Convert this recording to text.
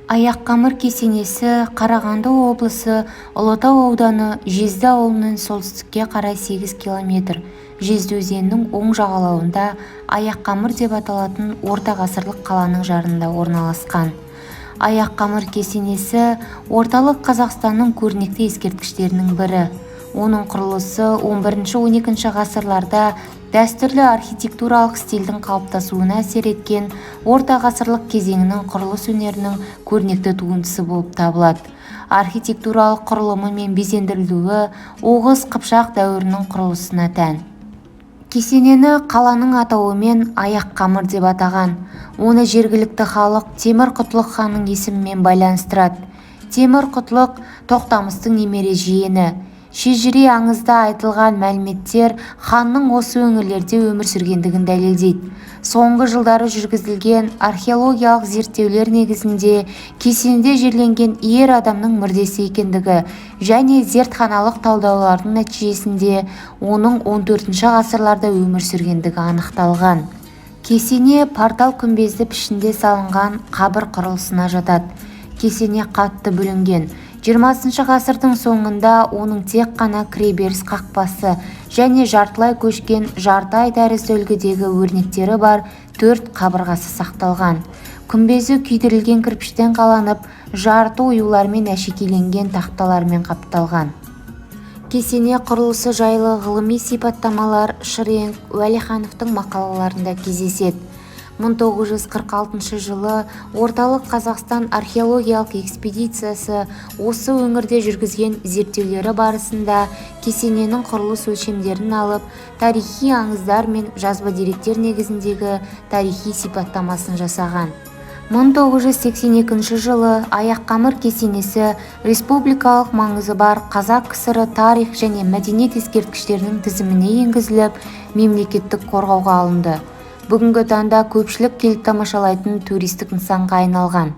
Аяққамыр кесенесі Қарағанды облысы Ұлытау ауданы Жезді ауылынан солтүстікке қарай 8 км, Жезді өзенінің оң жағалауында Аяққамыр деп аталатын орта ғасырлық қаланың жарында орналасқан. Аяққамыр кесенесі орталық Қазақстанның көрнекті ескерткіштерінің бірі. Оның құрылысы 11-12 ғасырларда дәстүрлі архитектуралық стильдің қалыптасуына әсер еткен орта ғасырлық кезеңінің құрылыс өнерінің көрнекті туындысы болып табылады. Архитектуралық құрылымы мен безендірілуі Оғыз Қыпшақ дәуірінің құрылысына тән. Кесенені қаланың атауымен Аяққамыр деп атаған. Оны жергілікті халық Темір Құтлық ханның есімімен байланыстырады. Темір Құтлық Тоқтамыстың немере жиені. Шежіре аңызда айтылған мәліметтер ханның осы өңірлерде өмір сүргендігін дәлелдейді. Соңғы жылдары жүргізілген археологиялық зерттеулер негізінде кесенеде жерленген ер адамның мүрдесі екендігі және зертханалық талдаулардың нәтижесінде оның 14 ғасырларда өмір сүргендігі анықталған. Кесене портал күмбезді пішінде салынған қабір құрылысына жатады. Кесене қатты бүлінген. 20 ғасырдың соңында оның тек қана кіреберіс қақпасы және жартылай көшкен жарты тәрізді үлгідегі өрнектері бар 4 қабырғасы сақталған. Күмбезі күйдірілген кірпіштен қаланып, жарты оюлармен әшекейленген тақталармен қапталған. Кесене құрылысы жайлы ғылыми сипаттамалар Шыренк Уәлихановтың мақалаларында кездеседі. 1946 жылы орталық Қазақстан археологиялық экспедициясы осы өңірде жүргізген зерттеулері барысында кесененің құрылыс өлшемдерін алып, тарихи аңыздар мен жазба деректер негізіндегі тарихи сипаттамасын жасаған. 1982 жылы Аяққамыр кесенесі республикалық маңызы бар Қазақ КСР тарих және мәдениет ескерткіштерінің тізіміне енгізіліп, мемлекеттік қорғауға алынды. Бүгінгі таңда көпшілік келіп тамашалайтын туристік нысанға айналған.